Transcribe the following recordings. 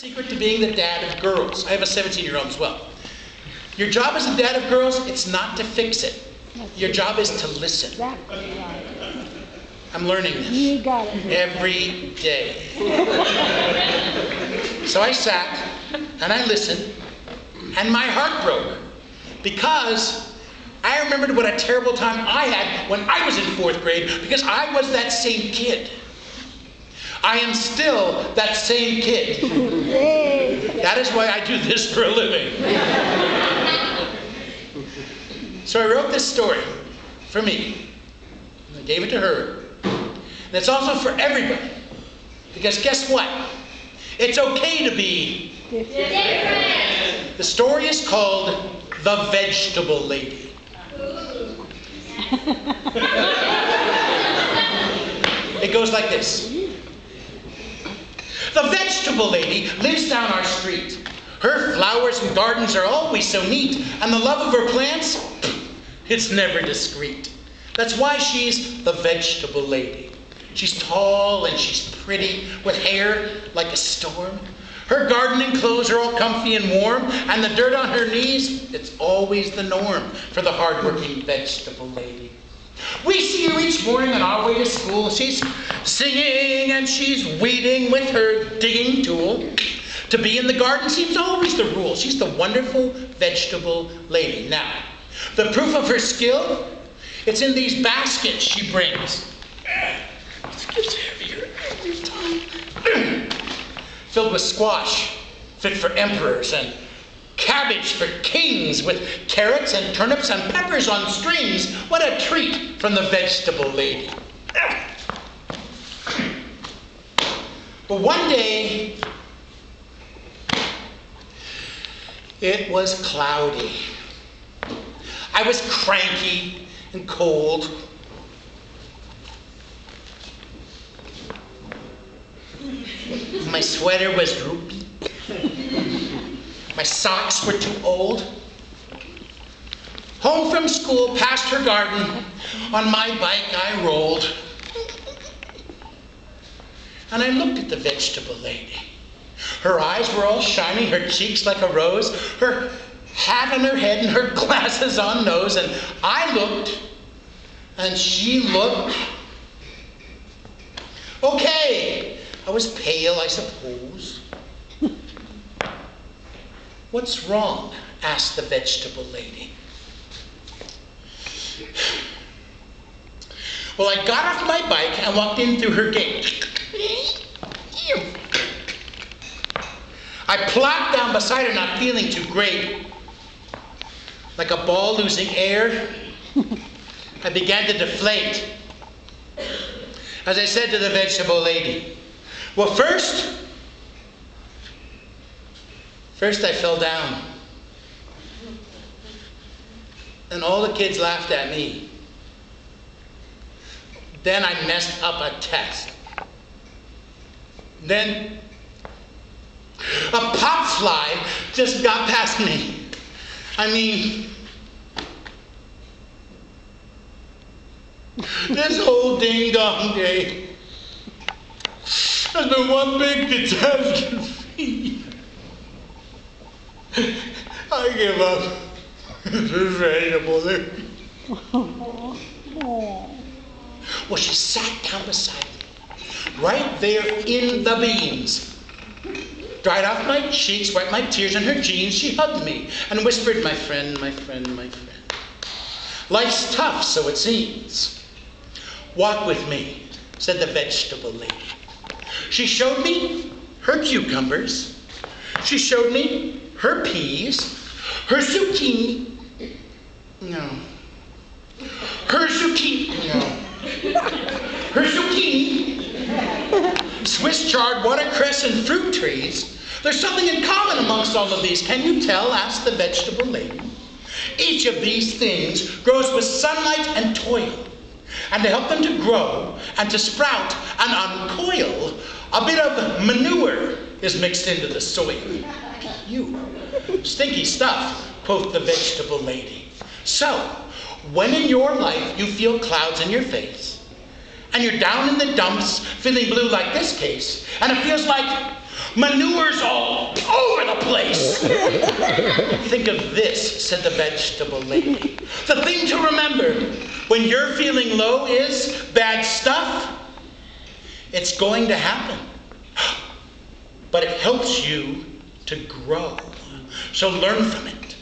Secret to being the dad of girls. I have a 17-year-old as well. Your job as a dad of girls, it's not to fix it. Your job is to listen. Exactly right. I'm learning this. You got it. Every day. So I sat and I listened, and my heart broke because I remembered what a terrible time I had when I was in 4th grade because I was that same kid. I am still that same kid. That is why I do this for a living. So I wrote this story for me. I gave it to her. And it's also for everybody. Because guess what? It's okay to be different. The story is called The Vegetable Lady. It goes like this. The vegetable lady lives down our street. Her flowers and gardens are always so neat, and the love of her plants, it's never discreet. That's why she's the vegetable lady. She's tall and she's pretty, with hair like a storm. Her gardening clothes are all comfy and warm, and the dirt on her knees, it's always the norm for the hardworking vegetable lady. We see her each morning on our way to school. She's singing and she's weeding with her digging tool. To be in the garden seems always the rule. She's the wonderful vegetable lady. Now, the proof of her skill, it's in these baskets she brings. It gets heavier every time. Filled with squash, fit for emperors, and cabbage for kings, with carrots and turnips and peppers on strings. What a treat from the vegetable lady. But one day, it was cloudy. I was cranky and cold. My sweater was droopy. My socks were too old. Home from school, past her garden, on my bike I rolled. And I looked at the vegetable lady. Her eyes were all shiny, her cheeks like a rose, her hat on her head and her glasses on nose. And I looked, and she looked. Okay, I was pale, I suppose. What's wrong? Asked the vegetable lady. Well, I got off my bike and walked in through her gate. I plopped down beside her, not feeling too great. Like a ball losing air, I began to deflate. As I said to the vegetable lady, well, first I fell down. And all the kids laughed at me. Then I messed up a test. Then a pop fly just got past me. I mean, this whole ding-dong day has been one big catastrophe. I give up. This is vegetable lady. Well, she sat down beside me, right there in the beans. Dried off my cheeks, wiped my tears on her jeans. She hugged me and whispered, my friend, my friend, my friend. Life's tough, so it seems. Walk with me, said the vegetable lady. She showed me her cucumbers. She showed me her peas, her zucchini. No. Her zucchini. No. Her zucchini, Swiss chard, watercress, and fruit trees. There's something in common amongst all of these. Can you tell? Asked the vegetable lady. Each of these things grows with sunlight and toil. And to help them to grow and to sprout and uncoil, a bit of manure is mixed into the soil. You, stinky stuff, quoth the vegetable lady. So, when in your life you feel clouds in your face, and you're down in the dumps, feeling blue like this case, and it feels like Manure's all over the place. Think of this, said the vegetable lady. The thing to remember when you're feeling low is bad stuff. It's going to happen. But it helps you to grow. So learn from it.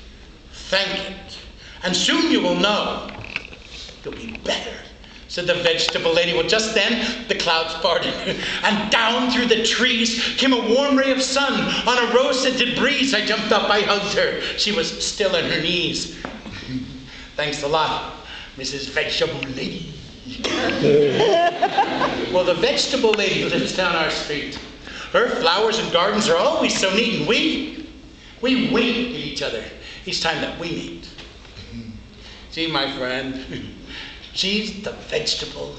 Thank it. And soon you will know you'll be better, said the vegetable lady. Well, just then the clouds parted, and down through the trees came a warm ray of sun. On a rose-scented breeze, I jumped up, I hugged her. She was still on her knees. Thanks a lot, Mrs. Vegetable Lady. Well, the vegetable lady lives down our street. Her flowers and gardens are always so neat, and we wink at each other each time that we meet. See, my friend, she's the vegetable